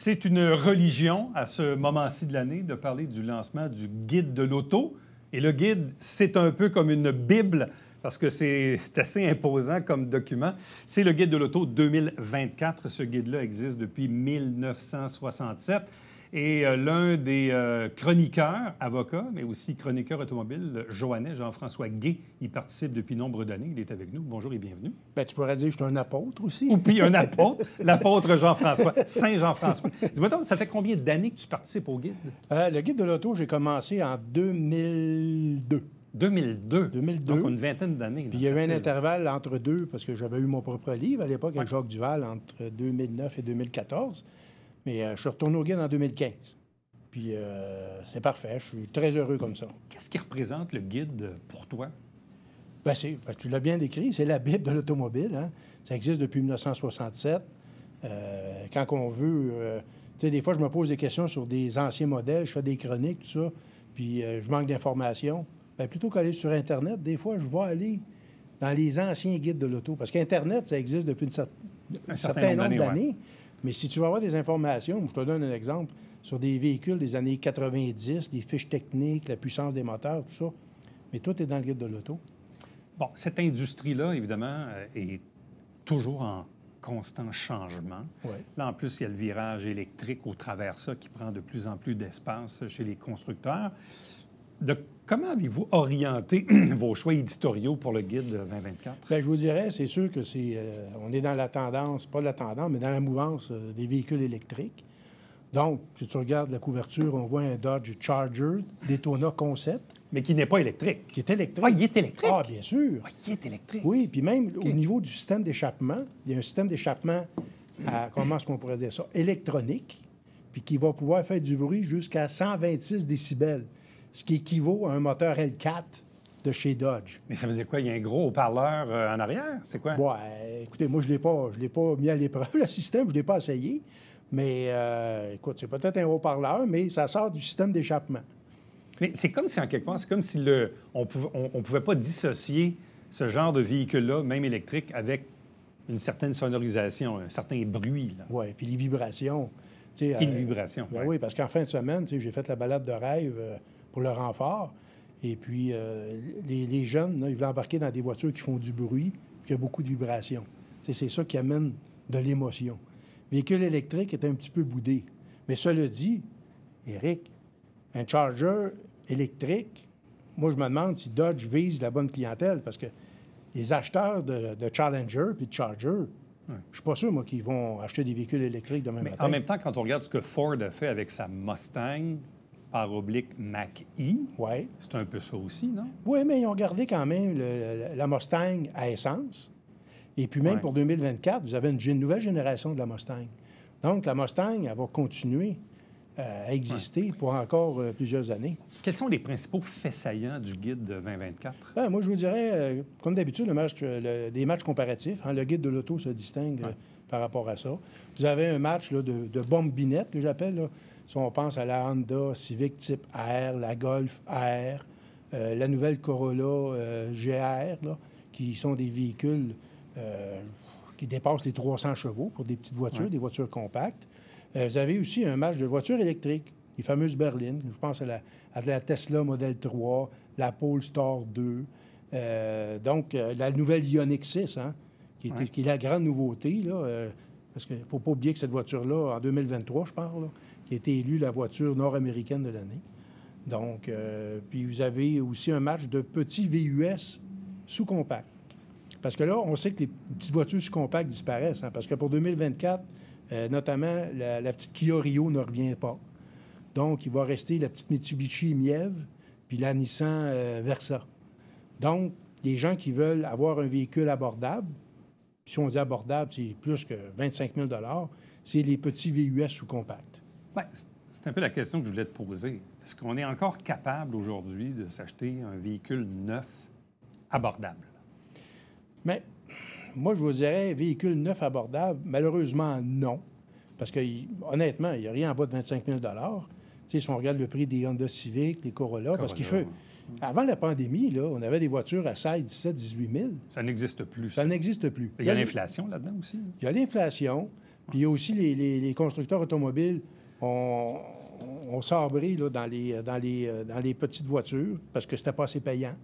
C'est une religion à ce moment-ci de l'année de parler du lancement du guide de l'auto. Et le guide, c'est un peu comme une Bible parce que c'est assez imposant comme document. C'est le guide de l'auto 2024. Ce guide-là existe depuis 1967. Et l'un des chroniqueurs, avocats, mais aussi chroniqueur automobile, Jean-François Gué, il participe depuis nombre d'années. Il est avec nous. Bonjour et bienvenue. Bien, tu pourrais dire que je suis un apôtre aussi. Ou puis un apôtre, l'apôtre Jean-François, Saint Jean-François. Dis-moi, ça fait combien d'années que tu participes au guide? Le guide de l'auto, j'ai commencé en 2002. 2002? 2002. Donc, une vingtaine d'années. Puis il y a eu un intervalle entre deux, parce que j'avais eu mon propre livre à l'époque avec Jacques Duval entre 2009 et 2014. Mais je suis retourné au guide en 2015. Puis c'est parfait. Je suis très heureux comme ça. Qu'est-ce qui représente le guide pour toi? Bien, tu l'as bien décrit, c'est la Bible de l'automobile. Hein? Ça existe depuis 1967. Quand on veut... tu sais, des fois, je me pose des questions sur des anciens modèles. Je fais des chroniques, tout ça. Puis je manque d'informations. Bien, plutôt qu'aller sur Internet, des fois, je vais aller dans les anciens guides de l'auto. Parce qu'Internet, ça existe depuis un certain nombre d'années. Ouais. Mais si tu veux avoir des informations, je te donne un exemple, sur des véhicules des années 90, des fiches techniques, la puissance des moteurs, tout ça, mais tout est dans le guide de l'auto. Bon, cette industrie-là, évidemment, est toujours en constant changement. Ouais. Là, en plus, il y a le virage électrique au travers ça qui prend de plus en plus d'espace chez les constructeurs. Comment avez-vous orienté vos choix éditoriaux pour le guide 2024? Bien, je vous dirais, c'est sûr que on est dans la tendance, pas la tendance, mais dans la mouvance des véhicules électriques. Donc, si tu regardes la couverture, on voit un Dodge Charger Daytona Concept. Mais qui n'est pas électrique. Qui est électrique. Ah, il est électrique? Ah, bien sûr. Ah, il est électrique. Oui, puis même au niveau du système d'échappement, il y a un système d'échappement, comment est-ce qu'on pourrait dire ça, électronique, puis qui va pouvoir faire du bruit jusqu'à 126 décibels. Ce qui équivaut à un moteur L4 de chez Dodge. Mais ça veut dire quoi? Il y a un gros haut-parleur en arrière? C'est quoi? Oui, écoutez, moi, je l'ai pas mis à l'épreuve, le système, je ne l'ai pas essayé. Mais, écoute, c'est peut-être un haut-parleur, mais ça sort du système d'échappement. Mais c'est comme si, en quelque part, c'est comme si on pouvait pas dissocier ce genre de véhicule-là, même électrique, avec une certaine sonorisation, un certain bruit. Oui, puis les vibrations. Et les vibrations, ben oui, parce qu'en fin de semaine, j'ai fait la balade de rêve pour le renfort. Et puis, les jeunes, là, ils veulent embarquer dans des voitures qui font du bruit, puis il y a beaucoup de vibrations. C'est ça qui amène de l'émotion. Le véhicule électrique est un petit peu boudé. Mais cela dit, Éric, un Charger électrique, moi, je me demande si Dodge vise la bonne clientèle, parce que les acheteurs de Challenger puis de Charger, je ne suis pas sûr, moi, qu'ils vont acheter des véhicules électriques demain matin. En même temps, quand on regarde ce que Ford a fait avec sa Mustang, Mach-E, ouais. C'est un peu ça aussi, non? Oui, mais ils ont gardé quand même la Mustang à essence. Et puis même pour 2024, vous avez une nouvelle génération de la Mustang. Donc, la Mustang, elle va continuer à exister pour encore plusieurs années. Quels sont les principaux faits saillants du guide 2024? Bien, moi, je vous dirais, comme d'habitude, des matchs comparatifs. Hein, le guide de l'auto se distingue par rapport à ça. Vous avez un match là, de bombinette, que j'appelle, là. Si on pense à la Honda Civic type R, la Golf R, la nouvelle Corolla GR, là, qui sont des véhicules qui dépassent les 300 chevaux pour des petites voitures, des voitures compactes. Vous avez aussi un match de voitures électriques, les fameuses berlines. Je pense à la Tesla Model 3, la Polestar 2, donc la nouvelle Ioniq 6, hein, qui est la grande nouveauté, là, parce qu'il ne faut pas oublier que cette voiture-là, en 2023, je parle, là, qui a été élue la voiture nord-américaine de l'année. Donc, puis vous avez aussi un match de petits VUS sous-compacts. Parce que là, on sait que les petites voitures sous-compacts disparaissent, hein, parce que pour 2024, notamment, la petite Kia Rio ne revient pas. Donc, il va rester la petite Mitsubishi Mièvre puis la Nissan Versa. Donc, les gens qui veulent avoir un véhicule abordable, si on dit abordable, c'est plus que 25 000 $, c'est les petits VUS sous-compacts. Bien, c'est un peu la question que je voulais te poser. Est-ce qu'on est encore capable aujourd'hui de s'acheter un véhicule neuf abordable? Mais moi, je vous dirais, véhicule neuf abordable, malheureusement, non. Parce que, honnêtement, il n'y a rien en bas de 25 000 $. Tu sais, si on regarde le prix des Honda Civic, les Corolla, parce qu'il fait... Avant la pandémie, là, on avait des voitures à 16, 17, 18 000. Ça n'existe plus. Ça n'existe plus. Il y a l'inflation là-dedans aussi. Il y a l'inflation. Puis il y a aussi les constructeurs automobiles ont sabré là, dans les petites voitures parce que c'était pas assez payant.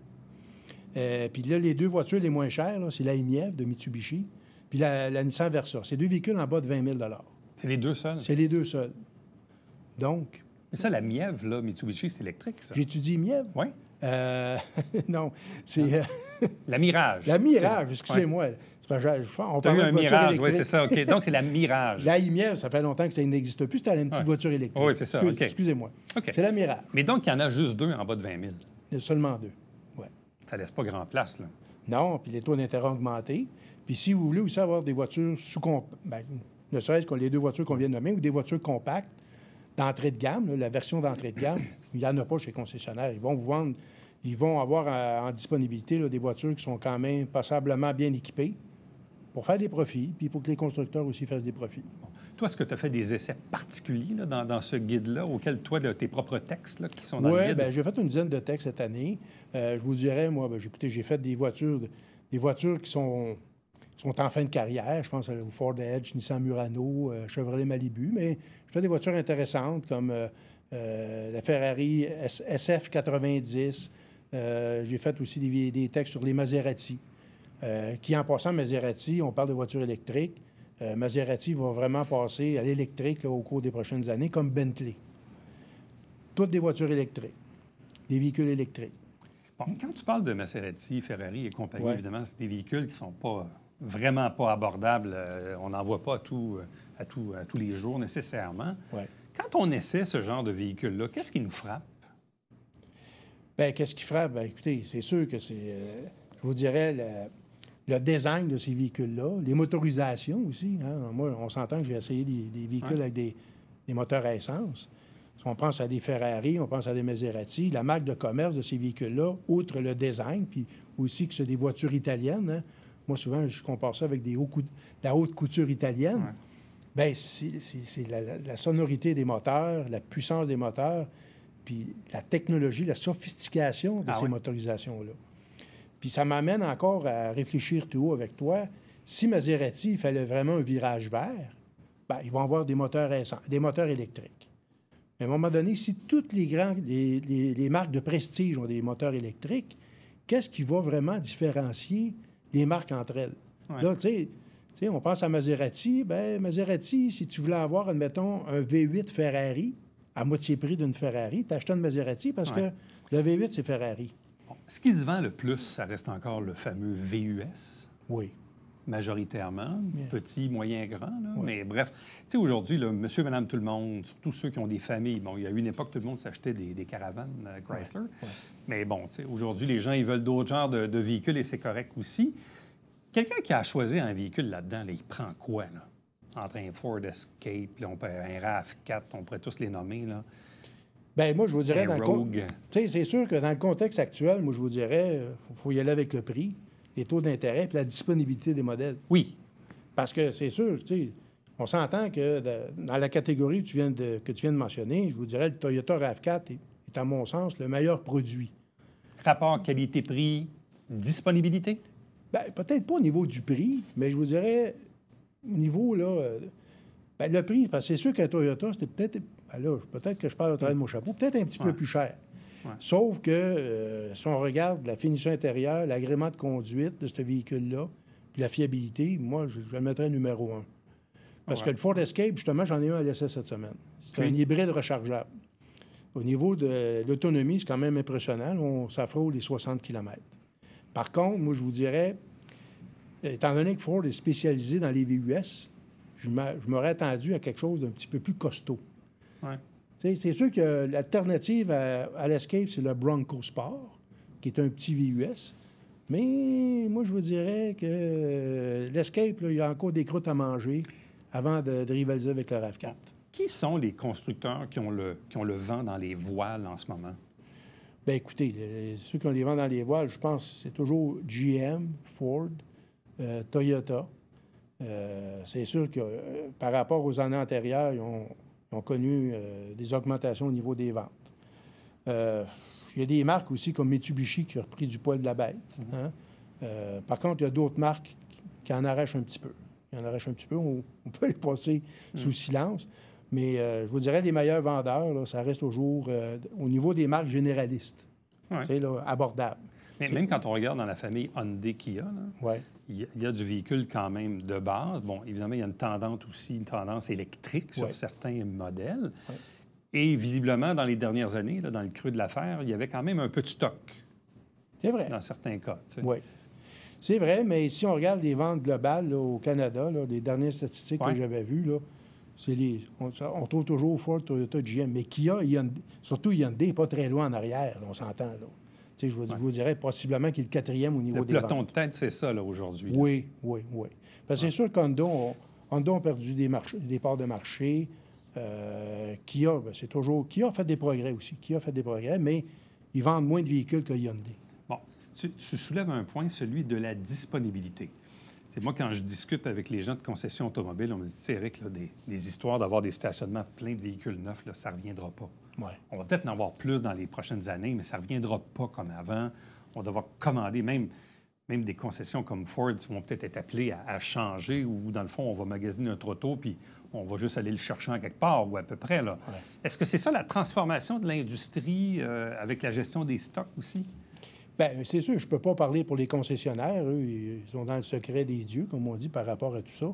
Puis là, les deux voitures les moins chères, là, c'est la IMIEV de Mitsubishi puis la Nissan Versa. C'est deux véhicules en bas de 20 000 $. C'est les deux seuls? C'est les deux seuls. Donc... Mais ça, la Mièvre, là, Mitsubishi, c'est électrique, ça? J'étudie Mièvre? Oui. Non, c'est... La Mirage. La Mirage, excusez-moi. Ouais. On parle de voiture électrique. Oui, c'est ça, OK. Donc, c'est la Mirage. La Mièvre, ça fait longtemps que ça n'existe plus. C'était une petite voiture électrique. Oui, c'est ça, OK. Excusez-moi. Okay. C'est la Mirage. Mais donc, il y en a juste deux en bas de 20 000? Il y a seulement deux, oui. Ça laisse pas grand place, là. Non, puis les taux d'intérêt ont augmenté. Puis si vous voulez aussi avoir des voitures ne serait-ce que les deux voitures qu'on vient de nommer, ou des voitures compactes d'entrée de gamme, là, la version d'entrée de gamme, il n'y en a pas chez les concessionnaires. Ils vont avoir en disponibilité là, des voitures qui sont quand même passablement bien équipées pour faire des profits, puis pour que les constructeurs aussi fassent des profits. Bon. Toi, est-ce que tu as fait des essais particuliers là, dans ce guide-là, auquel toi, tes propres textes là, qui sont dans le guide? Oui, bien, j'ai fait une dizaine de textes cette année. Je vous dirais, moi, écoutez, j'ai fait des voitures qui sont en fin de carrière. Je pense au Ford Edge, Nissan Murano, Chevrolet Malibu, mais je fais des voitures intéressantes comme la Ferrari SF90. J'ai fait aussi des textes sur les Maserati, qui, en passant Maserati, on parle de voitures électriques. Maserati va vraiment passer à l'électrique là, au cours des prochaines années, comme Bentley. Toutes des voitures électriques, des véhicules électriques. Bon, quand tu parles de Maserati, Ferrari et compagnie, évidemment, c'est des véhicules qui ne sont vraiment pas abordables. On n'en voit pas à tous les jours nécessairement. Ouais. Quand on essaie ce genre de véhicule-là, qu'est-ce qui nous frappe? Bien, qu'est-ce qui frappe? Bien, écoutez, c'est sûr que c'est, je vous dirais, le design de ces véhicules-là, les motorisations aussi. Hein? Moi, on s'entend que j'ai essayé des véhicules avec des moteurs à essence. Si on pense à des Ferrari, on pense à des Maserati, la marque de commerce de ces véhicules-là, outre le design, puis aussi que c'est des voitures italiennes. Hein? Moi, souvent, je compare ça avec la haute couture italienne. Ouais. Bien, c'est la sonorité des moteurs, la puissance des moteurs, puis la technologie, la sophistication de ces motorisations-là. Puis ça m'amène encore à réfléchir tout haut avec toi. Si Maserati, il fallait vraiment un virage vert, bien, ils vont avoir des moteurs électriques. Mais à un moment donné, si toutes les marques de prestige ont des moteurs électriques, qu'est-ce qui va vraiment différencier les marques entre elles? Ouais. Là, tu sais, on pense à Maserati. Bien, Maserati, si tu voulais avoir, admettons, un V8 Ferrari à moitié prix d'une Ferrari, tu achètes une Maserati parce que le V8, c'est Ferrari. Bon. Ce qui se vend le plus, ça reste encore le fameux VUS. Oui. Majoritairement, petit, moyen, grand. Là. Oui. Mais bref, tu sais, aujourd'hui, là, monsieur, madame, tout le monde, surtout ceux qui ont des familles, bon, il y a eu une époque, tout le monde s'achetait des caravanes Chrysler. Oui. Mais bon, tu sais, aujourd'hui, les gens, ils veulent d'autres genres de véhicules et c'est correct aussi. Quelqu'un qui a choisi un véhicule là-dedans, là, il prend quoi, là? Entre un Ford Escape, là, un RAV4, on pourrait tous les nommer, là. Bien, moi, je vous dirais... Rogue. Tu sais, c'est sûr que dans le contexte actuel, moi, je vous dirais, il faut y aller avec le prix, les taux d'intérêt puis la disponibilité des modèles. Oui. Parce que c'est sûr, tu sais, on s'entend que dans la catégorie que tu viens de mentionner, je vous dirais, le Toyota RAV4 est, à mon sens, le meilleur produit. Rapport qualité-prix, disponibilité? Bien, peut-être pas au niveau du prix, mais je vous dirais, au niveau, là, bien, le prix, parce que c'est sûr qu'un Toyota, c'était peut-être, ben là, peut-être que je parle au travers de mon chapeau, peut-être un petit peu plus cher. Ouais. Sauf que si on regarde la finition intérieure, l'agrément de conduite de ce véhicule-là, puis la fiabilité, moi, je le mettrais numéro 1. Parce que le Ford Escape, justement, j'en ai un à l'essai cette semaine. C'est un hybride rechargeable. Au niveau de l'autonomie, c'est quand même impressionnant. Ça frôle les 60 km. Par contre, moi, je vous dirais, étant donné que Ford est spécialisé dans les VUS, je m'aurais attendu à quelque chose d'un petit peu plus costaud. Ouais. C'est sûr que l'alternative à l'Escape, c'est le Bronco Sport, qui est un petit VUS. Mais moi, je vous dirais que l'Escape, là, il y a encore des croûtes à manger avant de rivaliser avec le RAV4. Qui sont les constructeurs qui ont le vent dans les voiles en ce moment? Bien, écoutez, ceux qui ont les vents dans les voiles, je pense que c'est toujours GM, Ford, Toyota. C'est sûr que par rapport aux années antérieures, ils ont connu des augmentations au niveau des ventes. Il y a des marques aussi comme Mitsubishi qui a repris du poil de la bête. Hein? Par contre, il y a d'autres marques qui en arrachent un petit peu. Il en arrache un petit peu. On peut les passer sous silence. Mais je vous dirais, les meilleurs vendeurs, là, ça reste toujours au niveau des marques généralistes. Ouais. Tu sais, là, abordables. Mais même quand on regarde dans la famille Hyundai-Kia, Ouais. il y a du véhicule quand même de base. Bon, évidemment, il y a une tendance électrique sur certains modèles. Ouais. Et visiblement, dans les dernières années, là, dans le creux de l'affaire, il y avait quand même un peu de stock. C'est vrai. Dans certains cas. Oui. C'est vrai, mais si on regarde les ventes globales là, au Canada, là, les dernières statistiques que j'avais vues, là, on trouve toujours Ford, Toyota, GM. Mais Kia, surtout Hyundai, n'est pas très loin en arrière, là, on s'entend. Là. Je vous dirais possiblement qu'il est le 4e au niveau des ventes. Le peloton de tête, c'est ça, là, aujourd'hui. Là. Oui. Parce que c'est sûr qu'Honda a perdu des parts de marché. Kia, c'est toujours... Kia a fait des progrès aussi. Mais ils vendent moins de véhicules que Hyundai. Bon, tu soulèves un point, celui de la disponibilité. C'est moi, quand je discute avec les gens de concession automobile, on me dit, tu sais, Eric, là, des histoires d'avoir des stationnements pleins de véhicules neufs, là, ça ne reviendra pas. Ouais. On va peut-être en avoir plus dans les prochaines années, mais ça ne reviendra pas comme avant. On va devoir commander, même des concessions comme Ford vont peut-être être appelées à changer, ou dans le fond, on va magasiner notre auto, puis on va juste aller le chercher en quelque part, ou à peu près. Là. Ouais. Est-ce que c'est ça la transformation de l'industrie avec la gestion des stocks aussi? Bien, c'est sûr, je ne peux pas parler pour les concessionnaires. Eux, ils sont dans le secret des dieux, comme on dit, par rapport à tout ça.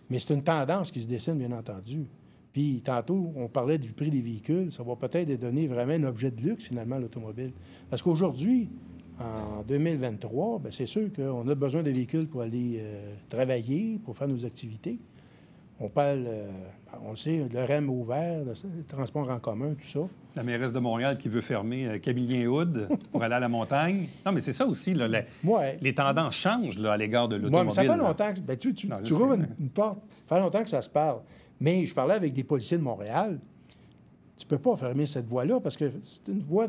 Mais c'est une tendance qui se dessine, bien entendu. Puis, tantôt, on parlait du prix des véhicules. Ça va peut-être donner vraiment un objet de luxe, finalement, l'automobile. Parce qu'aujourd'hui, en 2023, bien, c'est sûr qu'on a besoin de véhicules pour aller travailler, pour faire nos activités. On parle, on le sait, le REM ouvert, le transport en commun, tout ça. La mairesse de Montréal qui veut fermer Camillien-Hood pour aller à la montagne. Non, mais c'est ça aussi, là, les tendances changent là, à l'égard de l'automobile. Mais ça fait longtemps que... tu rouvres une porte. Ça fait longtemps que ça se parle. Mais je parlais avec des policiers de Montréal. Tu ne peux pas fermer cette voie-là parce que c'est une voie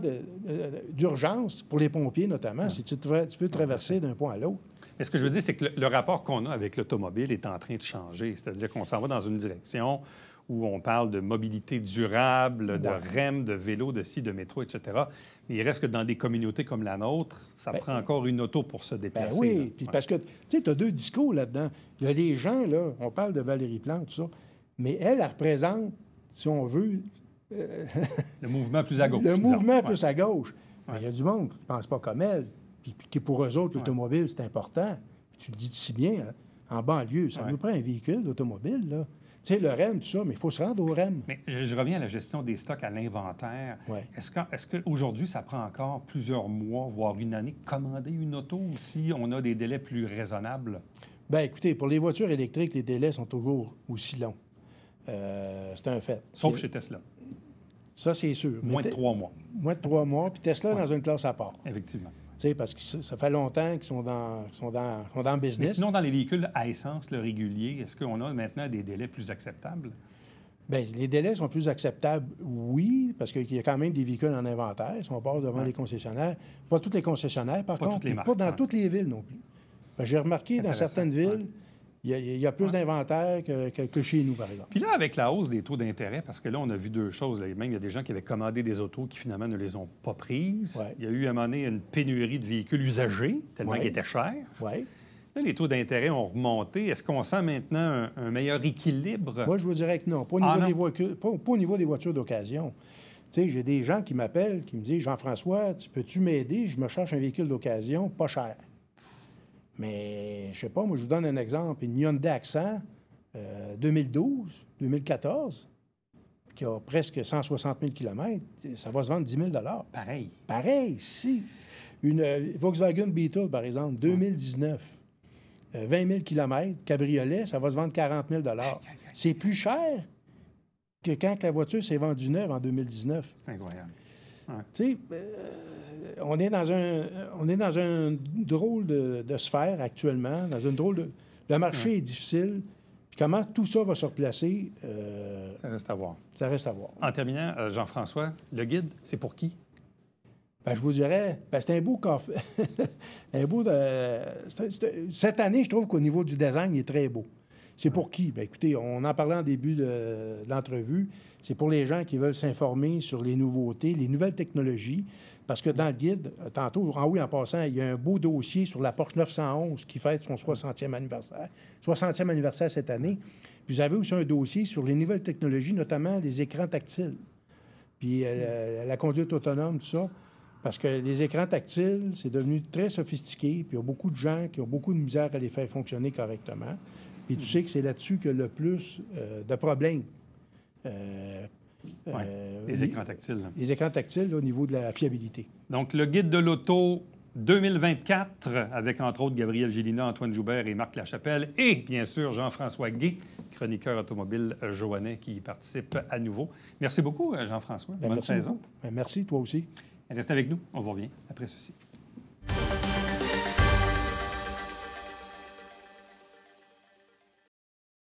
d'urgence pour les pompiers, notamment, si tu veux traverser d'un point à l'autre. Mais ce que je veux dire, c'est que le rapport qu'on a avec l'automobile est en train de changer. C'est-à-dire qu'on s'en va dans une direction où on parle de mobilité durable, de REM, de vélo, de ci, de métro, etc. Mais il reste que dans des communautés comme la nôtre, ça prend encore une auto pour se déplacer. Oui, puis parce que, tu sais, tu as deux discours là-dedans. Il y a les gens, là, on parle de Valérie Plante, tout ça, mais elle représente, si on veut... le mouvement plus à gauche. Le mouvement plus à gauche. Mais il y a du monde qui ne pense pas comme elle. Puis pour eux autres, l'automobile, c'est important. Puis tu le dis si bien, hein, en banlieue, ça nous prend un véhicule d'automobile, là. Tu sais, le REM, tout ça, mais il faut se rendre au REM. Mais je reviens à la gestion des stocks, à l'inventaire. Ouais. Est-ce qu'aujourd'hui, ça prend encore plusieurs mois, voire une année, commander une auto ou si on a des délais plus raisonnables? Bien, écoutez, pour les voitures électriques, les délais sont toujours aussi longs. C'est un fait. Sauf chez Tesla. Ça, c'est sûr. Moins de 3 mois. Moins de 3 mois. Puis Tesla dans une classe à part. Effectivement. Tu sais, parce que ça fait longtemps qu'ils sont dans le business. Mais sinon, dans les véhicules à essence, le régulier, est-ce qu'on a maintenant des délais plus acceptables? Bien, les délais sont plus acceptables, oui, parce qu'il y a quand même des véhicules en inventaire. Si on part devant les concessionnaires. Pas tous les concessionnaires, par contre. Pas dans toutes les villes non plus. J'ai remarqué dans certaines villes, il y a plus d'inventaire que chez nous, par exemple. Puis là, avec la hausse des taux d'intérêt, parce que là, on a vu deux choses. Là. Même, il y a des gens qui avaient commandé des autos qui, finalement, ne les ont pas prises. Ouais. Il y a eu, à un moment donné, une pénurie de véhicules usagés, tellement qu'ils étaient chers. Oui. Là, les taux d'intérêt ont remonté. Est-ce qu'on sent maintenant un meilleur équilibre? Moi, je vous dirais que non. Pas au niveau des voitures d'occasion. Tu sais, j'ai des gens qui m'appellent, qui me disent « Jean-François, peux-tu m'aider? Je me cherche un véhicule d'occasion, pas cher. » Mais, je sais pas, moi, je vous donne un exemple. Une Hyundai Accent 2012, 2014, qui a presque 160 000 km, ça va se vendre 10 000 Pareil. Pareil, si. Une Volkswagen Beetle, par exemple, 2019, 20 000 km, cabriolet, ça va se vendre 40 000 C'est plus cher que quand la voiture s'est vendue neuve en 2019. Incroyable. Ouais. Tu sais, on est dans un drôle de sphère actuellement, dans une drôle de... Le marché est difficile. Puis comment tout ça va se replacer? Ça reste à voir. Ça reste à voir. En terminant, Jean-François, le guide, c'est pour qui? Bien, je vous dirais, c'est un beau café. Cette année, je trouve qu'au niveau du design, il est très beau. C'est pour qui? Bien, écoutez, on en parlait en début de l'entrevue. C'est pour les gens qui veulent s'informer sur les nouveautés, les nouvelles technologies. Parce que dans le guide, tantôt, en haut et en passant, il y a un beau dossier sur la Porsche 911 qui fête son 60e anniversaire. 60e anniversaire cette année. Puis vous avez aussi un dossier sur les nouvelles technologies, notamment les écrans tactiles. Puis la conduite autonome, tout ça. Parce que les écrans tactiles, c'est devenu très sophistiqué, puis il y a beaucoup de gens qui ont beaucoup de misère à les faire fonctionner correctement. Puis tu sais que c'est là-dessus qu'il y a le plus de problèmes. Les écrans tactiles. Là. Les écrans tactiles là, au niveau de la fiabilité. Donc, le guide de l'auto 2024, avec entre autres Gabriel Gélina, Antoine Joubert et Marc Lachapelle, et bien sûr Jean-François Guay, chroniqueur automobile joannais qui y participe à nouveau. Merci beaucoup, Jean-François. Bonne saison. Merci, toi aussi. Restez avec nous, on vous revient après ceci.